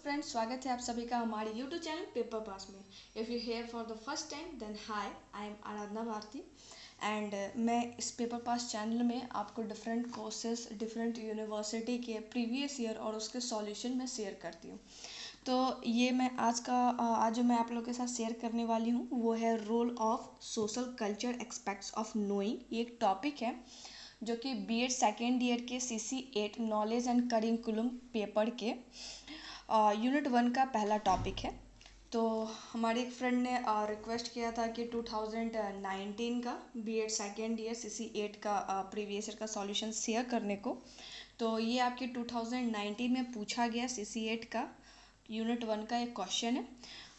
Friends, स्वागत है आप सभी का हमारे यूट्यूब चैनल पेपर पास में। If you here for the first time then hi, I am Aradhana Bharti and मैं इस पेपर पास चैनल में आपको डिफरेंट कोर्सेज, डिफरेंट यूनिवर्सिटी के प्रीवियस ईयर और उसके सॉल्यूशन में शेयर करती हूँ। तो ये मैं आज जो मैं आप लोगों के साथ शेयर करने वाली हूँ वो है role of social culture expects of knowing. ये एक टॉपिक है जो कि बीएड सेकेंड ईयर के CC8 knowledge and curriculum paper के यूनिट 1 का पहला टॉपिक है। तो हमारे एक फ्रेंड ने रिक्वेस्ट किया था कि 2019 का बीएड सेकेंड ईयर CC8 का प्रीवियस ईयर का सॉल्यूशन शेयर करने को। तो ये आपके 2019 में पूछा गया CC8 का यूनिट 1 का एक क्वेश्चन है।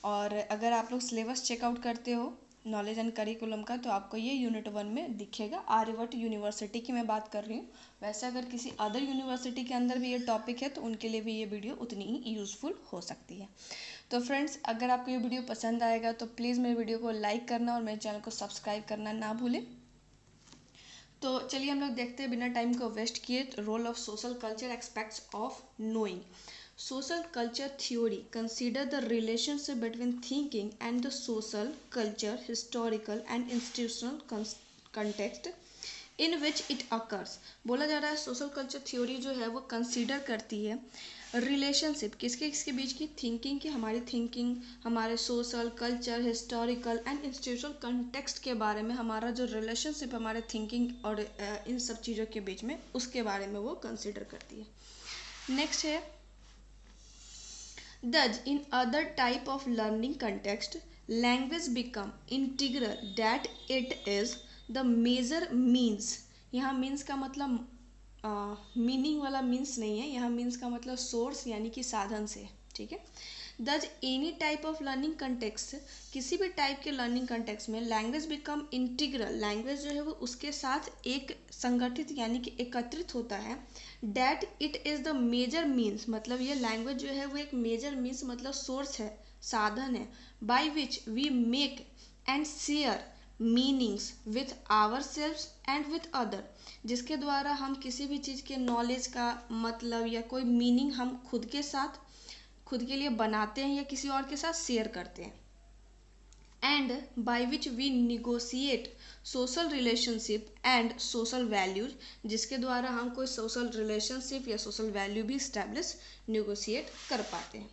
और अगर आप लोग सिलेबस चेकआउट करते हो नॉलेज एंड करिकुलम का तो आपको ये यूनिट 1 में दिखेगा। आर्यभट्ट यूनिवर्सिटी की मैं बात कर रही हूँ। वैसे अगर किसी अदर यूनिवर्सिटी के अंदर भी ये टॉपिक है तो उनके लिए भी ये वीडियो उतनी ही यूज़फुल हो सकती है। तो फ्रेंड्स, अगर आपको ये वीडियो पसंद आएगा तो प्लीज़ मेरे वीडियो को लाइक करना और मेरे चैनल को सब्सक्राइब करना ना भूलें। तो चलिए हम लोग देखते हैं बिना टाइम को वेस्ट किए role of social culture expects of knowing. Social culture theory consider the relationship between thinking and the social, culture, historical and institutional context in which it occurs। बोला जा रहा है सोशल कल्चर थ्योरी जो है वो consider करती है relationship किसके किसके बीच की, थिंकिंग की, हमारी थिंकिंग, हमारे social, culture, historical and institutional context के बारे में, हमारा जो रिलेशनशिप हमारे थिंकिंग और इन सब चीज़ों के बीच में उसके बारे में वो कंसीडर करती है। नेक्स्ट है Thus, in other type of learning context, language become integral that it is the major means। यहाँ means का मतलब मीनिंग वाला मीन्स नहीं है, यहाँ मीन्स का मतलब सोर्स यानी कि साधन से, ठीक है। Thus, any type of learning context, किसी भी टाइप के लर्निंग कंटेक्स्ट में लैंग्वेज बिकम इंटीग्रल, लैंग्वेज जो है वो उसके साथ एक संगठित यानी कि एकत्रित होता है। That it is the major means, मतलब ये लैंग्वेज जो है वो एक मेजर मीन्स मतलब सोर्स है, साधन है, by which we make and share meanings with our selves and with other, जिसके द्वारा हम किसी भी चीज़ के नॉलेज का मतलब या कोई मीनिंग हम खुद के साथ खुद के लिए बनाते हैं या किसी और के साथ शेयर करते हैं। And by which we negotiate social relationship and social values, जिसके द्वारा हम कोई सोशल रिलेशनशिप या सोशल वैल्यू भी इस्टेब्लिश निगोशिएट कर पाते हैं।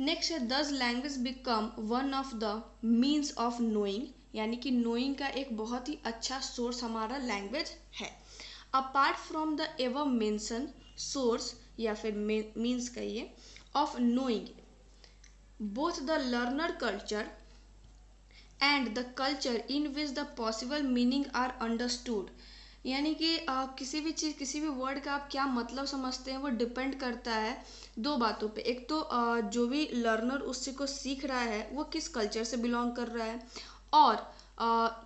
नेक्स्ट है this language become one of the means of knowing, यानी कि नोइंग का एक बहुत ही अच्छा सोर्स हमारा लैंग्वेज है। Apart from the ever mention source या फिर मीन्स कहिए of knowing, both the learner culture and the culture in which the possible meaning are understood, यानी कि किसी भी चीज़, किसी भी वर्ड का आप क्या मतलब समझते हैं वो डिपेंड करता है दो बातों पे। एक तो जो भी लर्नर उससे को सीख रहा है वो किस कल्चर से बिलोंग कर रहा है और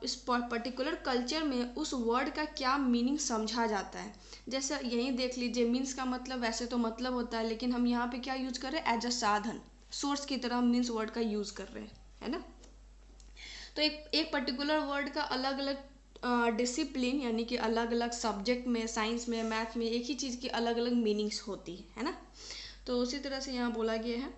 इस पर्टिकुलर कल्चर में उस वर्ड का क्या मीनिंग समझा जाता है। जैसे यहीं देख लीजिए, मीन्स का मतलब वैसे तो मतलब होता है, लेकिन हम यहाँ पे क्या यूज कर रहे हैं, एज अ साधन, सोर्स की तरह हम मीन्स वर्ड का यूज कर रहे हैं, है ना। तो एक पर्टिकुलर वर्ड का अलग अलग डिसिप्लिन यानी कि अलग अलग सब्जेक्ट में, साइंस में, मैथ में एक ही चीज़ की अलग अलग मीनिंग्स होती है ना। तो उसी तरह से यहाँ बोला गया है।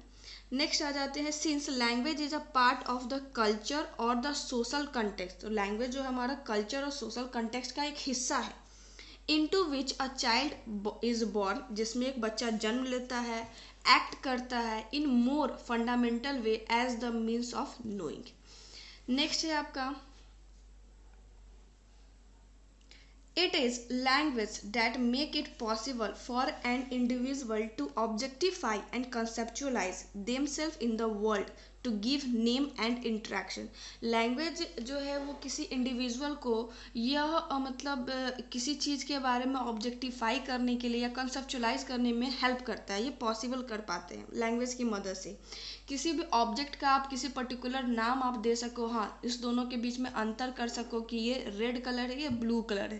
नेक्स्ट आ जाते हैं, since language is a part of the culture और द सोशल कंटेक्स्ट, तो लैंग्वेज जो है हमारा कल्चर और सोशल कंटेक्स्ट का एक हिस्सा है। Into which a child is born, जिसमें एक बच्चा जन्म लेता है, एक्ट करता है in more fundamental way as the means of knowing. Next है आपका, it is language that make it possible for an individual to objectify and conceptualize themselves in the world to give name and interaction। Language जो है वो किसी individual को यह किसी चीज़ के बारे में ऑब्जेक्टिफाई करने के लिए या कंसेप्चुलाइज करने में हेल्प करता है, ये पॉसिबल कर पाते हैं लैंग्वेज की मदद से। किसी भी ऑब्जेक्ट का आप किसी पर्टिकुलर नाम आप दे सको, हाँ, इस दोनों के बीच में अंतर कर सको कि ये रेड कलर है, ये ब्लू कलर है।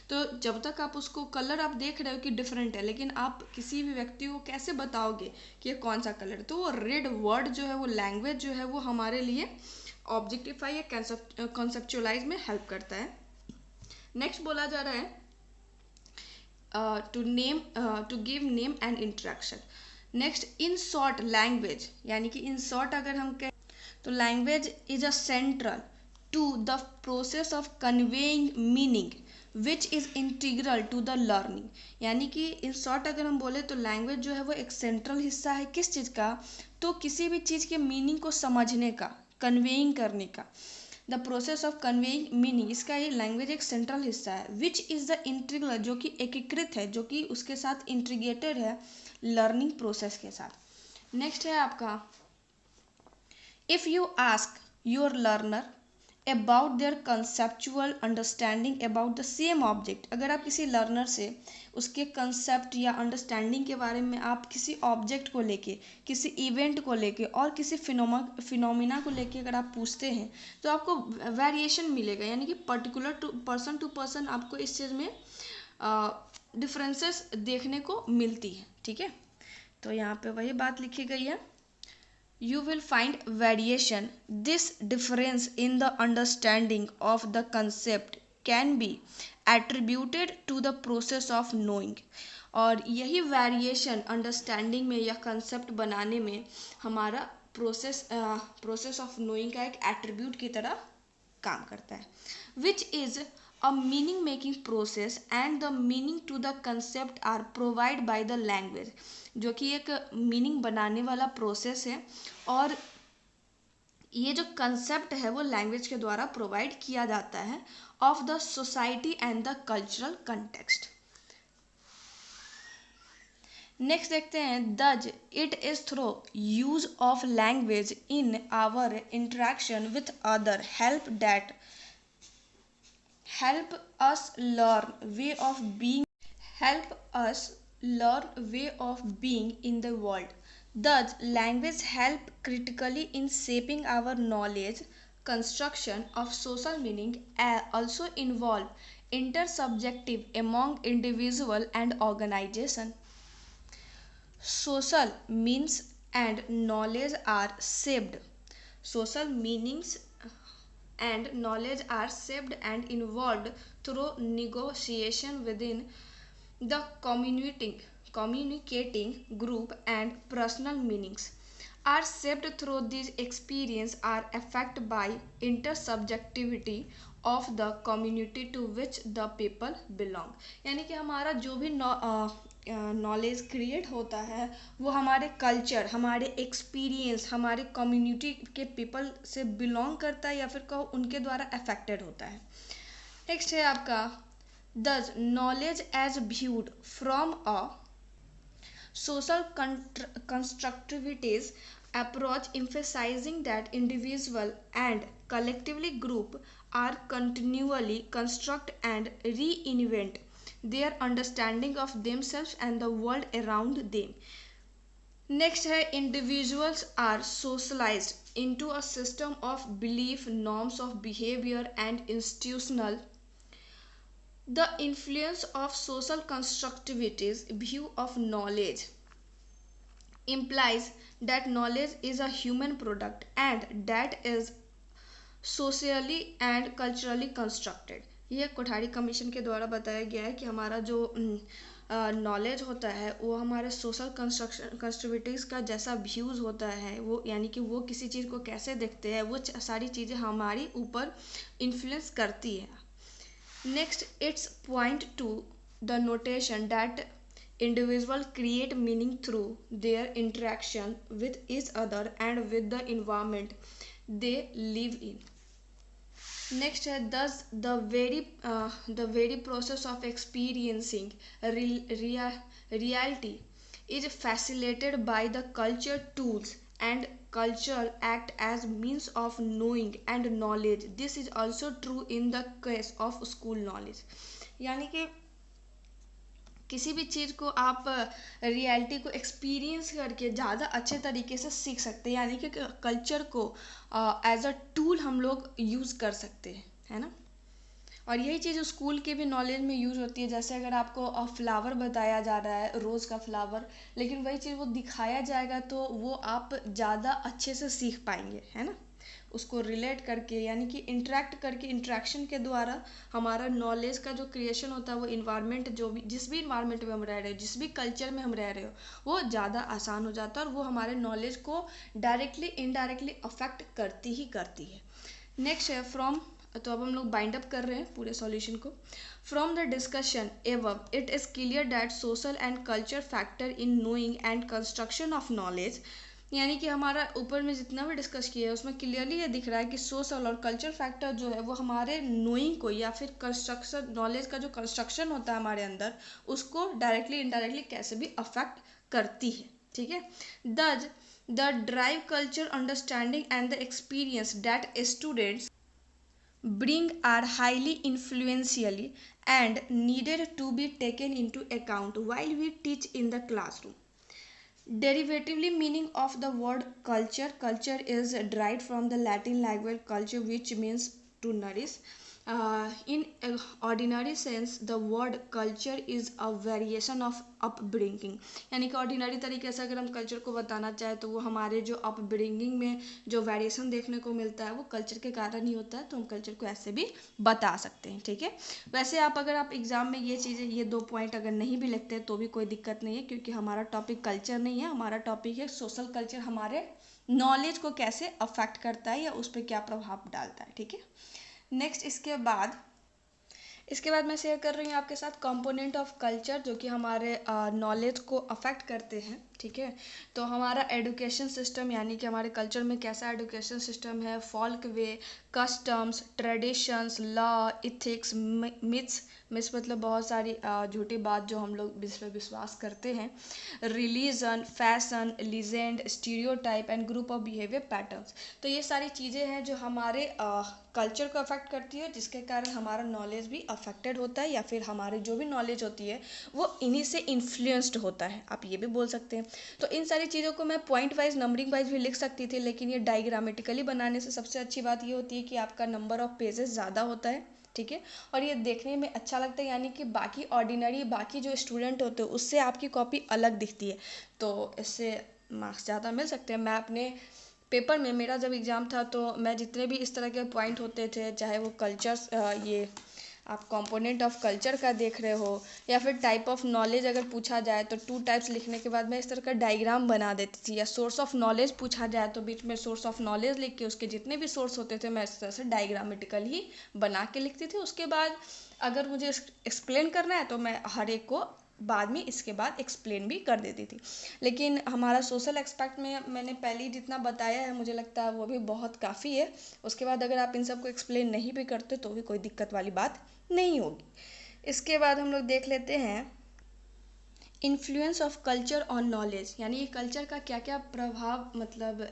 तो जब तक आप उसको कलर आप देख रहे हो कि डिफरेंट है, लेकिन आप किसी भी व्यक्ति को कैसे बताओगे कि ये कौन सा कलर है। तो वो रेड वर्ड जो है, वो लैंग्वेज जो है वो हमारे लिए ऑब्जेक्टिफाई या कॉन्सेप्चुअलाइज में हेल्प करता है। नेक्स्ट बोला जा रहा है to give name and interaction, next, in short language, यानी कि इन शॉर्ट अगर हम कहें तो language is a central to the process of conveying meaning which is integral to the learning. यानी कि इन शॉर्ट अगर हम बोले तो लैंग्वेज जो है वो एक सेंट्रल हिस्सा है किस चीज़ का, तो किसी भी चीज़ के मीनिंग को समझने का, कन्वेइंग करने का, the process of conveying meaning, इसका ये लैंग्वेज एक सेंट्रल हिस्सा है। विच इज़ द इंटीग्रल, जो कि एकीकृत है, जो कि उसके साथ इंटीग्रेटेड है लर्निंग प्रोसेस के साथ। नेक्स्ट है आपका, if you ask your learner about their conceptual understanding about the same object, अगर आप किसी लर्नर से उसके कंसेप्ट या अंडरस्टैंडिंग के बारे में आप किसी ऑब्जेक्ट को लेके, किसी इवेंट को लेके और किसी फिनोमिना को लेके अगर आप पूछते हैं तो आपको वेरिएशन मिलेगा, यानी कि पर्टिकुलर टू पर्सन आपको इस चीज़ में डिफरेंसेस देखने को मिलती है। ठीक है, तो यहाँ पे वही बात लिखी गई है, you will find variation. This difference in the understanding of the concept can be attributed to the process of knowing. और यही वेरिएशन अंडरस्टैंडिंग में या कंसेप्ट बनाने में हमारा प्रोसेस ऑफ नोइंग का एक एट्रीब्यूट की तरह काम करता है। Which is a meaning making process and the meaning to the concept are provide by the language, जो कि एक मीनिंग बनाने वाला प्रोसेस है और ये जो कंसेप्ट है वो लैंग्वेज के द्वारा प्रोवाइड किया जाता है of the society and the cultural context. Next देखते हैं, thus it is through use of language in our interaction with other help us learn way of being in the world. Thus language help critically in shaping our knowledge. Construction of social meaning also involve intersubjective among individual and organization. Social means and knowledge are shaped. Social meanings and knowledge are shaped and involved through negotiation within the communicating group, and personal meanings are shaped through these experience are affected by intersubjectivity of the community to which the people belong। यानी कि हमारा जो भी knowledge create होता है वो हमारे culture, हमारे एक्सपीरियंस, हमारे कम्युनिटी के पीपल से बिलोंग करता है या फिर कहो उनके द्वारा अफेक्टेड होता है। नेक्स्ट है आपका, this knowledge as viewed from a social constructivist approach emphasizing that individual and collectively group are continually construct and reinvent their understanding of themselves and the world around them. Next है, individuals are socialized into a system of belief, norms of behavior and institutional. The influence of social constructivity's view of knowledge implies that knowledge is a human product and that is socially and culturally constructed. यह Kothari commission के द्वारा बताया गया है कि हमारा जो knowledge होता है वो हमारे सोशल कंस्ट्रक्टिविटीज़ का जैसा व्यूज़ होता है, वो यानी कि वो किसी चीज़ को कैसे देखते हैं, वो सारी चीज़ें हमारी ऊपर इन्फ्लुएंस करती है। Next, it's point to the notation that individuals create meaning through their interaction with each other and with the environment they live in. Next है, thus the very process of experiencing reality is facilitated by the culture tools and culture act as means of knowing and knowledge. This is also true in the case of school knowledge. यानी कि किसी भी चीज़ को आप reality को experience करके ज़्यादा अच्छे तरीके से सीख सकते हैं, यानी कि कल्चर को एज अ टूल हम लोग यूज़ कर सकते हैं, है ना। और यही चीज़ स्कूल के भी नॉलेज में यूज होती है। जैसे अगर आपको फ्लावर बताया जा रहा है, रोज़ का फ्लावर, लेकिन वही चीज़ वो दिखाया जाएगा तो वो आप ज़्यादा अच्छे से सीख पाएंगे, है ना। उसको रिलेट करके, यानी कि इंटरेक्ट करके, इंट्रैक्शन के द्वारा हमारा नॉलेज का जो क्रिएशन होता है वो इन्वायरमेंट, जो भी जिस भी इन्वायरमेंट में हम रह रहे हो, जिस भी कल्चर में हम रह रहे हो, वो ज़्यादा आसान हो जाता है और वो हमारे नॉलेज को डायरेक्टली इनडायरेक्टली अफेक्ट करती ही करती है। नेक्स्ट है फ्रॉम, तो अब हम लोग बाइंड अप कर रहे हैं पूरे सॉल्यूशन को। From the discussion एवब it is clear that social and culture factor in knowing and construction of knowledge, यानी कि हमारा ऊपर में जितना भी डिस्कस किया है उसमें क्लियरली ये दिख रहा है कि सोशल और कल्चर फैक्टर जो है वो हमारे नोइंग को या फिर कंस्ट्रक्शन, नॉलेज का जो कंस्ट्रक्शन होता है हमारे अंदर, उसको डायरेक्टली इनडायरेक्टली कैसे भी अफेक्ट करती है। ठीक है, दज the drive culture understanding and the experience that students bring are highly influentially and needed to be taken into account while we teach in the classroom. Derivatively meaning of the word culture, culture is derived from the Latin language culture which means to nourish. In ordinary sense the word culture is a variation of upbringing, यानी कि ordinary तरीके से अगर हम culture को बताना चाहें तो वो हमारे जो अपब्रिंगिंग में जो वेरिएशन देखने को मिलता है वो कल्चर के कारण ही होता है, तो हम कल्चर को ऐसे भी बता सकते हैं। ठीक है, वैसे आप अगर आप एग्जाम में ये चीज़ें, ये 2 पॉइंट अगर नहीं भी लिखते तो भी कोई दिक्कत नहीं है, क्योंकि हमारा टॉपिक कल्चर नहीं है, हमारा टॉपिक है सोशल कल्चर हमारे नॉलेज को कैसे अफेक्ट करता है या उस पर क्या प्रभाव डालता है। ठीक है, नेक्स्ट इसके बाद मैं शेयर कर रही हूँ आपके साथ कंपोनेंट ऑफ कल्चर जो कि हमारे नॉलेज को अफेक्ट करते हैं। ठीक है, तो हमारा एजुकेशन सिस्टम, यानी कि हमारे कल्चर में कैसा एजुकेशन सिस्टम है, folk way, customs, traditions, law, ethics, myths, myths मतलब बहुत सारी झूठी बात जो हम लोग जिस पर विश्वास करते हैं, religion, fashion, legend, stereotype and group of behaviour patterns. तो ये सारी चीज़ें हैं जो हमारे कल्चर को अफेक्ट करती है, जिसके कारण हमारा नॉलेज भी अफेक्टेड होता है, या फिर हमारी जो भी नॉलेज होती है वो इन्हीं से इन्फ्लुएंस्ड होता है, आप ये भी बोल सकते हैं। तो इन सारी चीज़ों को मैं पॉइंट वाइज, नंबरिंग वाइज भी लिख सकती थी, लेकिन ये डायग्रामेटिकली बनाने से सबसे अच्छी बात ये होती है कि आपका नंबर ऑफ पेजेस ज़्यादा होता है। ठीक है, और ये देखने में अच्छा लगता है, यानी कि बाकी ऑर्डिनरी, बाकी जो स्टूडेंट होते हैं उससे आपकी कॉपी अलग दिखती है, तो इससे मार्क्स ज़्यादा मिल सकते हैं। मैं अपने पेपर में, मेरा जब एग्ज़ाम था तो मैं जितने भी इस तरह के पॉइंट होते थे, चाहे वो कल्चर्स, ये आप कंपोनेंट ऑफ कल्चर का देख रहे हो या फिर टाइप ऑफ नॉलेज अगर पूछा जाए तो 2 टाइप्स लिखने के बाद मैं इस तरह का डायग्राम बना देती थी, या सोर्स ऑफ नॉलेज पूछा जाए तो बीच में सोर्स ऑफ नॉलेज लिख के उसके जितने भी सोर्स होते थे मैं इस तरह से डायग्रामेटिकल ही बना के लिखती थी। उसके बाद अगर मुझे एक्सप्लेन करना है तो मैं हर एक को बाद में इसके बाद एक्सप्लेन भी कर देती थी। लेकिन हमारा सोशल एक्सपेक्ट में मैंने पहले ही जितना बताया है, मुझे लगता है वो भी बहुत काफ़ी है। उसके बाद अगर आप इन सबको एक्सप्लेन नहीं भी करते तो भी कोई दिक्कत वाली बात नहीं होगी। इसके बाद हम लोग देख लेते हैं influence of culture on knowledge, यानी ये कल्चर का क्या क्या प्रभाव मतलब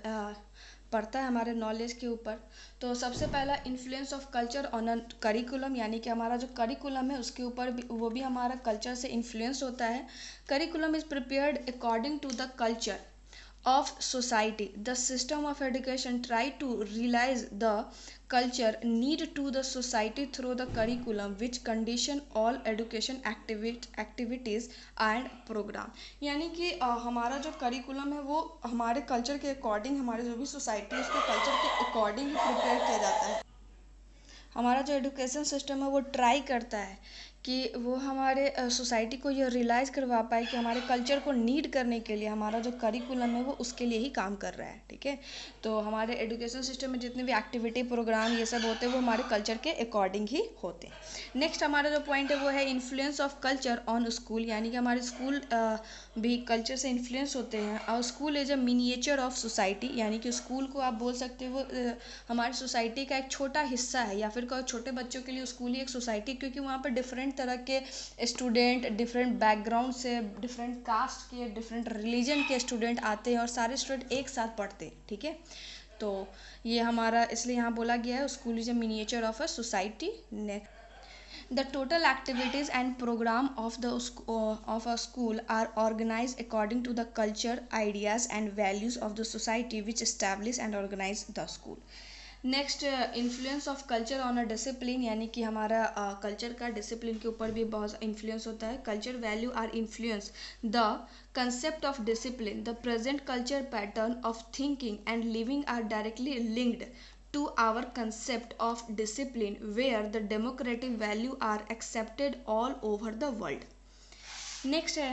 पड़ता है हमारे नॉलेज के ऊपर। तो सबसे पहला influence of culture on curriculum, यानी कि हमारा जो करिकुलम है उसके ऊपर भी, वो भी हमारा कल्चर से इन्फ्लुएंस होता है। Curriculum is prepared according to the culture of society. The system of education try to realize the culture need to the society through the curriculum which condition all education activities and program, यानी कि हमारा जो curriculum है वो हमारे culture के according, हमारे जो भी सोसाइटी है उसके कल्चर के अकॉर्डिंग ही प्रिपेयर किया जाता है। हमारा जो एजुकेशन सिस्टम है वो ट्राई करता है कि वो हमारे सोसाइटी को ये रियलाइज़ करवा पाए कि हमारे कल्चर को नीड करने के लिए हमारा जो करिकुलम है वो उसके लिए ही काम कर रहा है। ठीक है, तो हमारे एजुकेशन सिस्टम में जितने भी एक्टिविटी, प्रोग्राम ये सब होते हैं वो हमारे कल्चर के अकॉर्डिंग ही होते हैं। नेक्स्ट हमारा जो पॉइंट है वो है influence of culture on school, यानी कि हमारे स्कूल भी कल्चर से इन्फ्लुएंस होते हैं। और school is a miniature of society, यानी कि स्कूल को आप बोल सकते हो वो हमारी सोसाइटी का एक छोटा हिस्सा है, या फिर छोटे बच्चों के लिए स्कूल ही एक सोसाइटी, क्योंकि वहाँ पर डिफरेंट तरह के स्टूडेंट, डिफरेंट बैकग्राउंड से, डिफरेंट कास्ट के, डिफरेंट रिलीजन के स्टूडेंट आते हैं और सारे स्टूडेंट एक साथ पढ़ते हैं। ठीक है, तो ये हमारा इसलिए यहाँ बोला गया है school is a miniature of a society. The total activities and program of a school are organized according to the culture, ideas and values of the society which establish and organize the school. Next, influence of culture on a discipline, यानी कि हमारा culture का discipline के ऊपर भी बहुत influence होता है. Culture value are influence the concept of discipline. The present culture pattern of thinking and living are directly linked to our concept of discipline, where the democratic value are accepted all over the world. Next है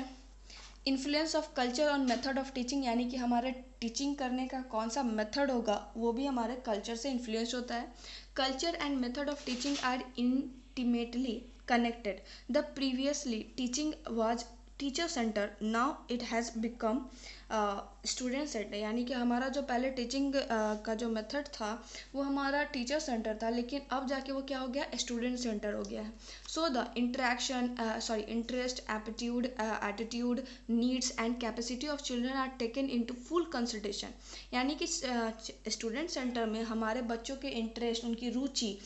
influence of culture on method of teaching, यानी कि हमारे teaching करने का कौन सा method होगा वो भी हमारे कल्चर से इन्फ्लुएंस होता है. Culture and method of teaching are intimately connected. The previously teaching was teacher centre, now it has become student centre, यानी कि हमारा जो पहले टीचिंग का जो मेथड था वो हमारा टीचर सेंटर था, लेकिन अब जाके वो क्या हो गया, स्टूडेंट सेंटर हो गया है. So the interaction interest, attitude, needs and capacity of children are taken into full consideration. यानी कि स्टूडेंट सेंटर में हमारे बच्चों के इंटरेस्ट, उनकी रुचि,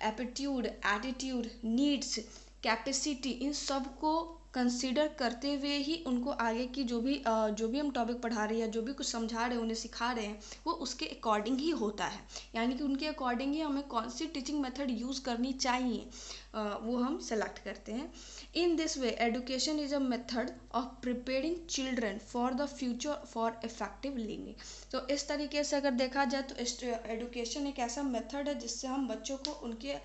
एटीट्यूड, नीड्स, कैपेसिटी, इन सब को कंसीडर करते हुए ही उनको आगे की जो भी हम टॉपिक पढ़ा रहे हैं, जो भी कुछ समझा रहे हैं, उन्हें सिखा रहे हैं, वो उसके अकॉर्डिंग ही होता है. यानी कि उनके अकॉर्डिंग ही हमें कौन सी टीचिंग मेथड यूज़ करनी चाहिए वो हम सेलेक्ट करते हैं. In this way education is a method of preparing children for the future for effective learning. तो इस तरीके से अगर देखा जाए तो एडुकेशन एक ऐसा मेथड है जिससे हम बच्चों को उनके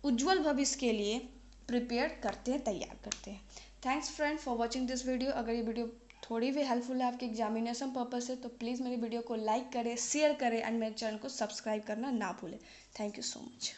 उज्जवल भविष्य के लिए प्रिपेयर करते हैं, तैयार करते हैं. Thanks friend for watching this video. अगर ये वीडियो थोड़ी भी हेल्पफुल है आपके एग्जामिनेशन पर्पज से तो प्लीज़ मेरी वीडियो को लाइक करें, शेयर करें एंड मेरे चैनल को सब्सक्राइब करना ना भूलें. Thank you so much.